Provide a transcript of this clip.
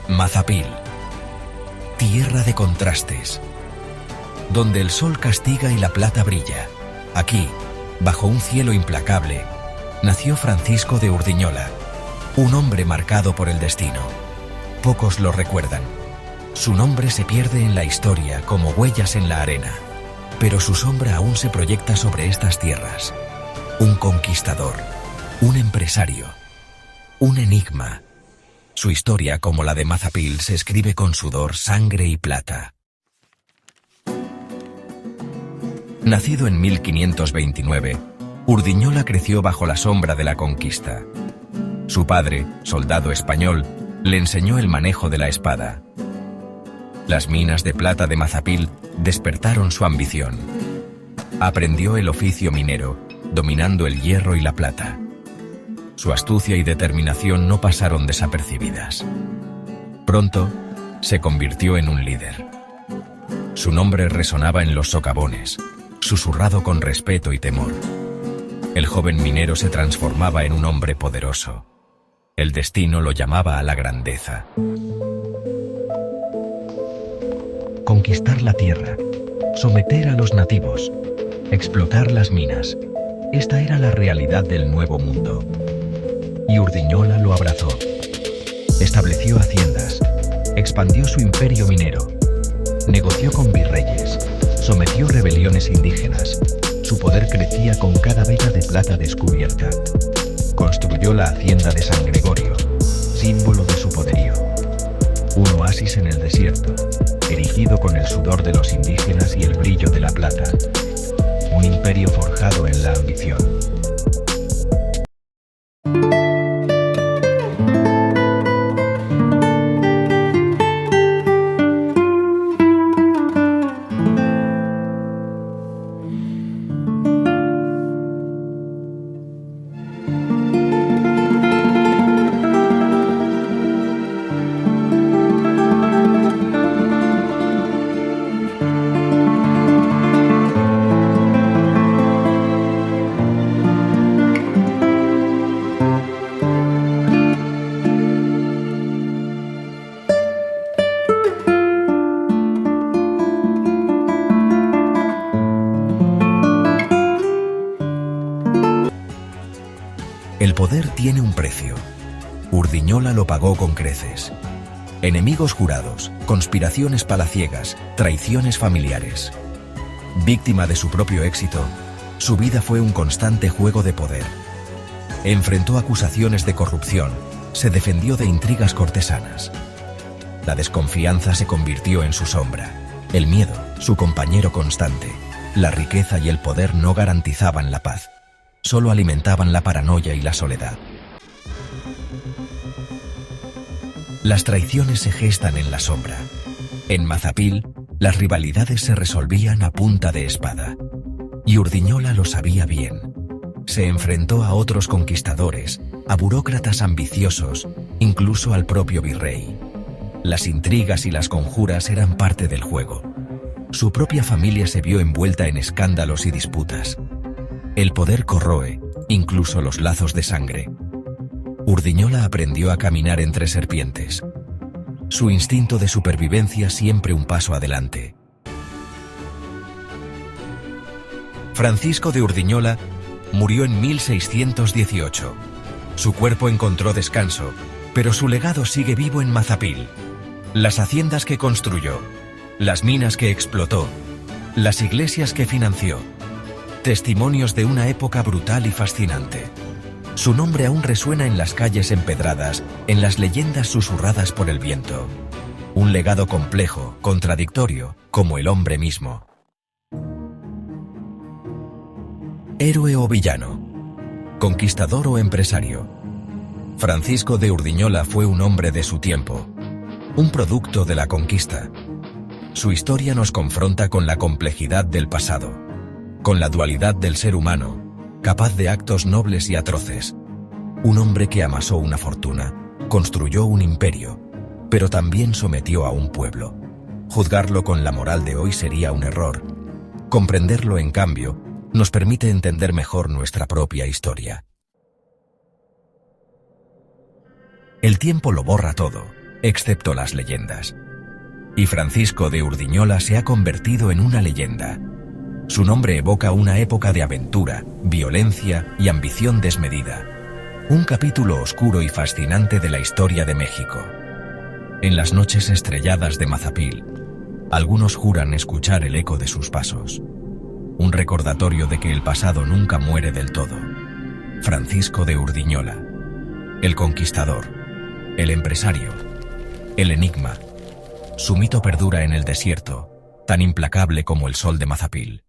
Mazapil, tierra de contrastes, donde el sol castiga y la plata brilla. Aquí, bajo un cielo implacable, nació Francisco de Urdiñola, un hombre marcado por el destino. Pocos lo recuerdan. Su nombre se pierde en la historia como huellas en la arena, pero su sombra aún se proyecta sobre estas tierras. Un conquistador, un empresario, un enigma. Su historia, como la de Mazapil, se escribe con sudor, sangre y plata. Nacido en 1529, Urdiñola creció bajo la sombra de la conquista. Su padre, soldado español, le enseñó el manejo de la espada. Las minas de plata de Mazapil despertaron su ambición. Aprendió el oficio minero, dominando el hierro y la plata. Su astucia y determinación no pasaron desapercibidas. Pronto, se convirtió en un líder. Su nombre resonaba en los socavones, susurrado con respeto y temor. El joven minero se transformaba en un hombre poderoso. El destino lo llamaba a la grandeza. Conquistar la tierra, someter a los nativos, explotar las minas. Esta era la realidad del nuevo mundo. Y Urdiñola lo abrazó. Estableció haciendas, expandió su imperio minero, negoció con virreyes, sometió rebeliones indígenas. Su poder crecía con cada vega de plata descubierta. Construyó la hacienda de San Gregorio, símbolo de su poderío. Un oasis en el desierto, erigido con el sudor de los indígenas y el brillo de la plata. Un imperio forjado en la ambición. El poder tiene un precio. Urdiñola lo pagó con creces. Enemigos jurados, conspiraciones palaciegas, traiciones familiares. Víctima de su propio éxito, su vida fue un constante juego de poder. Enfrentó acusaciones de corrupción, se defendió de intrigas cortesanas. La desconfianza se convirtió en su sombra. El miedo, su compañero constante. La riqueza y el poder no garantizaban la paz. Solo alimentaban la paranoia y la soledad. Las traiciones se gestan en la sombra. En Mazapil, las rivalidades se resolvían a punta de espada. Y Urdiñola lo sabía bien. Se enfrentó a otros conquistadores, a burócratas ambiciosos, incluso al propio virrey. Las intrigas y las conjuras eran parte del juego. Su propia familia se vio envuelta en escándalos y disputas. El poder corroe, incluso los lazos de sangre. Urdiñola aprendió a caminar entre serpientes. Su instinto de supervivencia siempre un paso adelante. Francisco de Urdiñola murió en 1618. Su cuerpo encontró descanso, pero su legado sigue vivo en Mazapil. Las haciendas que construyó, las minas que explotó, las iglesias que financió. Testimonios de una época brutal y fascinante. Su nombre aún resuena en las calles empedradas, en las leyendas susurradas por el viento. Un legado complejo, contradictorio, como el hombre mismo. Héroe o villano, conquistador o empresario. Francisco de Urdiñola fue un hombre de su tiempo, un producto de la conquista. Su historia nos confronta con la complejidad del pasado, con la dualidad del ser humano, capaz de actos nobles y atroces. Un hombre que amasó una fortuna, construyó un imperio, pero también sometió a un pueblo. Juzgarlo con la moral de hoy sería un error. Comprenderlo, en cambio, nos permite entender mejor nuestra propia historia. El tiempo lo borra todo, excepto las leyendas. Y Francisco de Urdiñola se ha convertido en una leyenda. Su nombre evoca una época de aventura, violencia y ambición desmedida. Un capítulo oscuro y fascinante de la historia de México. En las noches estrelladas de Mazapil, algunos juran escuchar el eco de sus pasos. Un recordatorio de que el pasado nunca muere del todo. Francisco de Urdiñola. El conquistador. El empresario. El enigma. Su mito perdura en el desierto, tan implacable como el sol de Mazapil.